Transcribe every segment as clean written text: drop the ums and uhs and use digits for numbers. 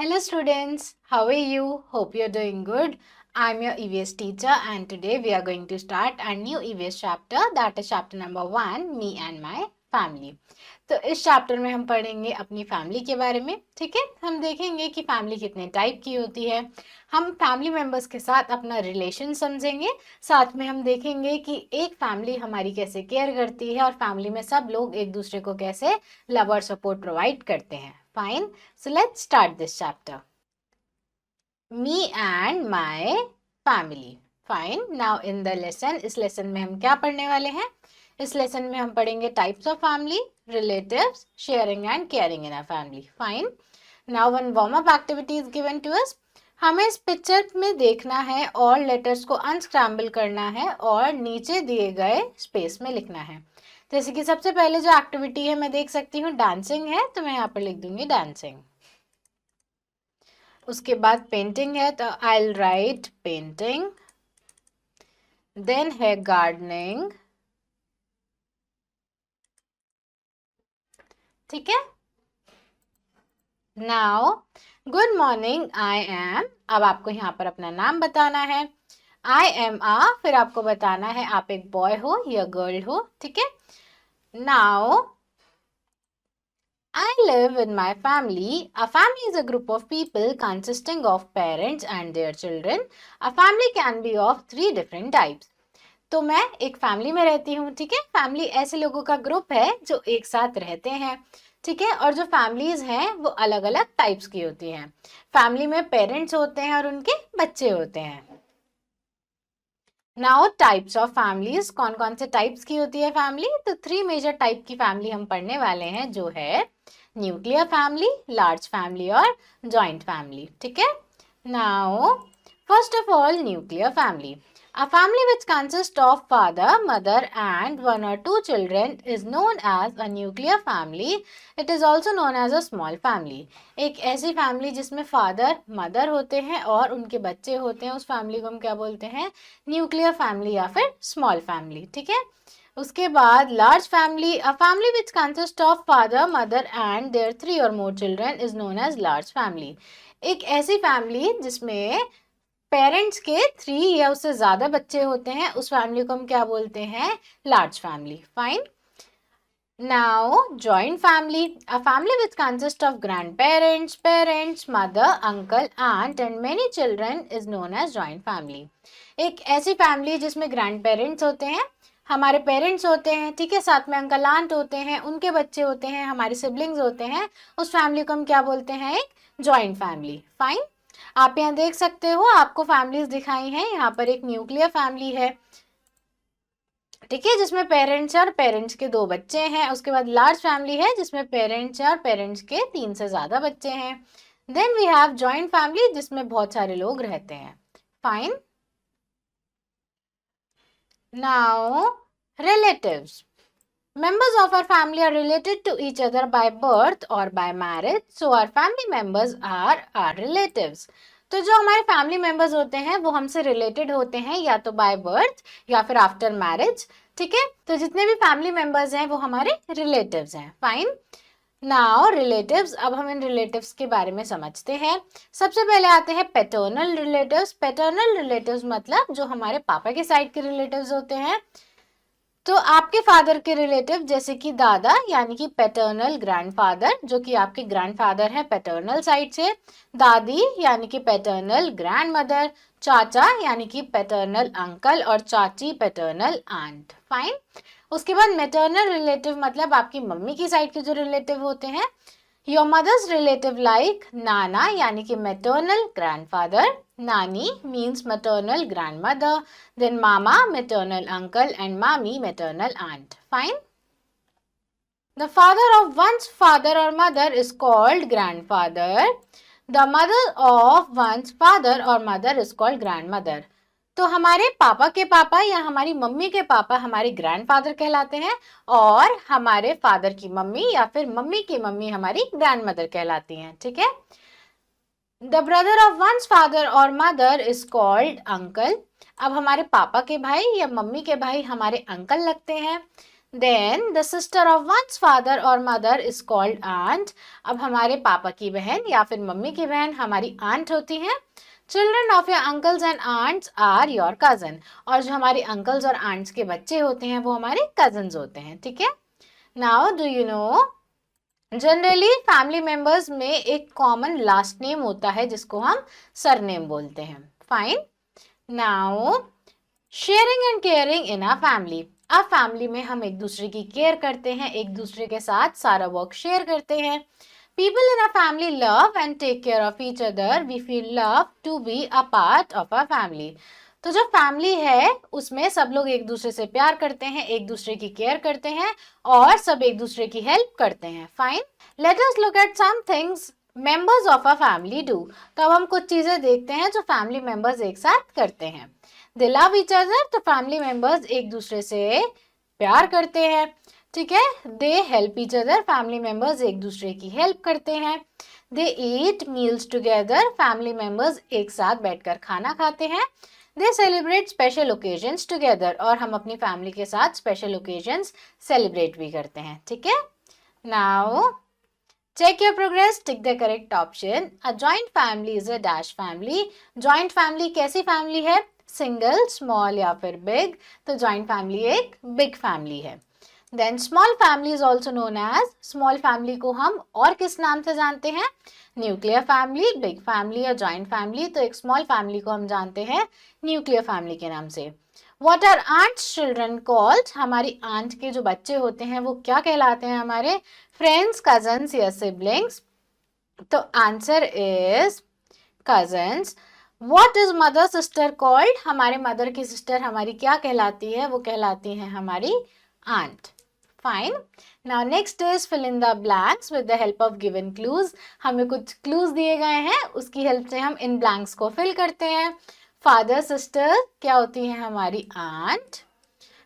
Hello students, how are you? Hope you're doing good. I'm your EVS teacher and today we are going to start a new EVS chapter, that is chapter number 1, Me and My Family. तो इस chapter में हम पढ़ेंगे अपनी family के बारे में। ठीक है, हम देखेंगे कि फैमिली कितने टाइप की होती है, हम फैमिली मेंबर्स के साथ अपना रिलेशन समझेंगे, साथ में हम देखेंगे कि एक फैमिली हमारी कैसे केयर करती है और फैमिली में सब लोग एक दूसरे को कैसे लव और सपोर्ट प्रोवाइड करते हैं। Fine, so let's start this chapter. Me and my family. Fine, now in the lesson, इस लेसन में हम क्या पढ़ने वाले हैं? इस लेसन में हम पढ़ेंगे types of family, relatives, sharing and caring in a family. Fine, now one warm up activity is given to us. हमें इस पिक्चर में देखना है और लेटर्स को अनस्क्रैम्बल करना है और नीचे दिए गए स्पेस में लिखना है। जैसे कि सबसे पहले जो एक्टिविटी है मैं देख सकती हूँ डांसिंग है, तो मैं यहाँ पर लिख दूंगी डांसिंग। उसके बाद पेंटिंग है तो I will write painting. Then है गार्डनिंग। ठीक है, now good morning I am. अब आपको यहाँ पर अपना नाम बताना है। आई एम फिर आपको बताना है आप एक बॉय हो या गर्ल हो। ठीक है, now I live with my family. A family is a group of people consisting of parents and their children. A family can be of 3 different types. तो मैं एक फैमिली में रहती हूँ। ठीक है, फैमिली ऐसे लोगों का ग्रुप है जो एक साथ रहते हैं। ठीक है, और जो फैमिलीज हैं वो अलग अलग टाइप्स की होती हैं। फैमिली में पेरेंट्स होते हैं और उनके बच्चे होते हैं। नाउ टाइप्स ऑफ फैमिलीज, कौन कौन से टाइप्स की होती है फैमिली? तो 3 मेजर टाइप की फैमिली हम पढ़ने वाले हैं, जो है न्यूक्लियर फैमिली, लार्ज फैमिली और जॉइंट फैमिली। ठीक है, now first of all nuclear family. A family which consists of father, mother and 1 or 2 children is known as a nuclear family. It is also known as a small family. एक ऐसी family जिसमें father mother होते हैं और उनके बच्चे होते हैं, उस फैमिली को हम क्या बोलते हैं? न्यूक्लियर फैमिली या फिर स्मॉल फैमिली। ठीक है, उसके बाद large family. A family which consist of father mother and there 3 or more children is known as large family. एक ऐसी फैमिली जिसमें पेरेंट्स के 3 या उससे ज्यादा बच्चे होते हैं, उस फैमिली को हम क्या बोलते हैं? Large family. Fine, now joint family. A family which consist of grand parents, parents, mother, uncle, aunt and many children is known as joint family. एक ऐसी फैमिली जिसमें ग्रैंड पेरेंट्स होते हैं, हमारे पेरेंट्स होते हैं, ठीक है, साथ में अंकल आंट होते हैं, उनके बच्चे होते हैं, हमारे सिबलिंग्स होते हैं, उस फैमिली को हम क्या बोलते हैं? एक जॉइंट फैमिली। फाइन, आप यहाँ देख सकते हो, आपको फैमिलीज दिखाई हैं। यहाँ पर एक न्यूक्लियर फैमिली है, ठीक है, जिसमें पेरेंट्स है और पेरेंट्स के 2 बच्चे हैं। उसके बाद लार्ज फैमिली है जिसमें पेरेंट्स है और पेरेंट्स के 3 से ज्यादा बच्चे हैं। Then we have joint family जिसमें बहुत सारे लोग रहते हैं। Fine, now relatives. Members of our family are related to each other by birth or by marriage, so our family members are our relatives. तो जो हमारे फैमिली मेंबर्स होते हैं वो हमसे रिलेटेड होते हैं या तो बाय बर्थ या फिर आफ्टर मैरिज। ठीक है, तो जितने भी फैमिली मेंबर्स हैं वो हमारे रिलेटिव्स हैं। Fine, now relatives. अब हम इन रिलेटिव्स के बारे में समझते हैं। सबसे पहले आते हैं पैटर्नल रिलेटिव्स। पैटर्नल रिलेटिव्स मतलब जो हमारे पापा के साइड के रिलेटिव्स होते हैं। तो आपके फादर के रिलेटिव जैसे कि दादा यानी कि पैटर्नल ग्रैंडफादर, जो कि आपके ग्रैंडफादर है पैटर्नल साइड से। दादी यानी कि पैटर्नल ग्रैंडमदर। चाचा यानी कि पैटर्नल अंकल और चाची पैटर्नल आंट। फाइन, उसके बाद मैटर्नल रिलेटिव मतलब आपकी मम्मी की साइड के जो रिलेटिव होते हैं। योर मदर्स रिलेटिव लाइक नाना यानी कि maternal grandfather, nani means maternal grandmother, then mama maternal uncle and mami maternal aunt. Fine, the father of one's father or mother is called grandfather. The mother of one's father or mother is called grandmother. तो हमारे पापा के पापा या हमारी mummy के पापा हमारे ग्रैंडफादर कहलाते हैं और हमारे फादर की मम्मी या फिर मम्मी की मम्मी हमारी ग्रैंडमदर कहलाती हैं। ठीक है, the brother of once father और मदर इज कॉल्ड अंकल। अब हमारे पापा के भाई या मम्मी के भाई हमारे अंकल लगते हैं। Then the sister of one's father or mother is called aunt. अब हमारे पापा की बहन या फिर मम्मी की बहन हमारी aunt होती हैं. Children of your uncles and aunts are your cousin. और जो हमारे uncles और aunts के बच्चे होते हैं वो हमारे cousins होते हैं. ठीक है. Now do you know, generally family members में एक कॉमन लास्ट नेम होता है जिसको हम सरनेम बोलते हैं. Fine. Now sharing and caring in a family. अब फैमिली में हम एक दूसरे की केयर करते हैं, एक दूसरे के साथ सारा वर्क शेयर करते हैं. People in a family love and take care of each other. We feel love to be a part of a family. तो जो फैमिली है उसमें सब लोग एक दूसरे से प्यार करते हैं, एक दूसरे की केयर करते हैं और सब एक दूसरे की हेल्प करते हैं. Fine. Let us look at some things members of a family do. तो अब हम कुछ चीजें देखते हैं जो फैमिली मेंबर्स एक साथ करते हैं. दे लव ईच अदर. तो फैमिली मेंबर्स एक दूसरे से प्यार करते हैं. ठीक है. They help each other. Family members एक दूसरे की हेल्प करते हैं. दे ईट मील्स टुगेदर. फैमिली मेंबर्स एक साथ बैठकर खाना खाते हैं. दे सेलिब्रेट स्पेशल ओकेजन्स टुगेदर. और हम अपनी फैमिली के साथ स्पेशल ओकेजन्स सेलिब्रेट भी करते हैं. ठीक है. Now check your progress, tick the correct option. A joint family is a dash family. Joint family कैसी family है? सिंगल, स्मॉल या फिर बिग. तो जॉइंट फैमिली एक बिग फैमिली है. Then small family is also known as. Small family को हम और किस नाम से जानते हैं? न्यूक्लियर फैमिली, बिग फैमिली या जॉइंट फैमिली. तो एक स्मॉल फैमिली को हम जानते हैं न्यूक्लियर फैमिली के नाम से. What are aunt's children called? हमारी आंट के जो बच्चे होते हैं वो क्या कहलाते हैं? हमारे फ्रेंड्स, कजन्स या सिबलिंग्स. तो answer is cousins. What is mother sister called? हमारे मदर की सिस्टर हमारी क्या कहलाती है? वो कहलाती है हमारी aunt. Fine. Now next is fill in the blanks with the help of given clues. हमें कुछ क्लूज दिए गए हैं, उसकी हेल्प से हम इन ब्लैंक्स को फिल करते हैं. फादर सिस्टर क्या होती है? हमारी aunt.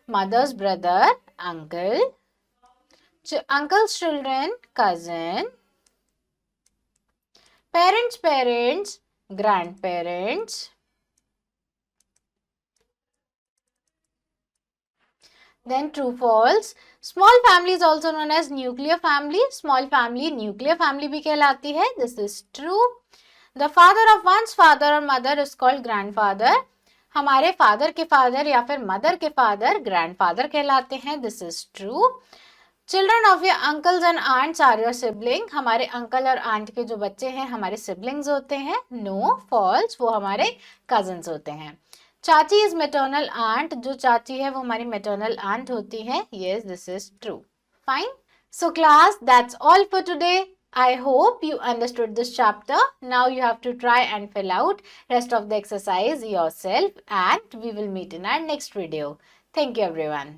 Mother's brother uncle. Uncle's children cousin. Parents parents grandparents. Then true false. Small family is also known as nuclear family. Small family nuclear family भी कहलाती है. This is true. The father of one's father or mother is called grandfather. हमारे father के father या फिर mother के father grandfather कहलाते हैं. This is true. Children of your uncles and aunts are your sibling. हमारे अंकल और aunt के जो बच्चे हैं हमारे siblings होते हैं. No, false. वो हमारे cousins होते हैं. चाची is maternal aunt. जो चाची है वो हमारी maternal aunt होती है. Yes, this is true. Fine. So class, that's all for today. I hope you understood this chapter. Now you have to try and fill out rest of the exercise yourself and we will meet in our next video. Thank you everyone.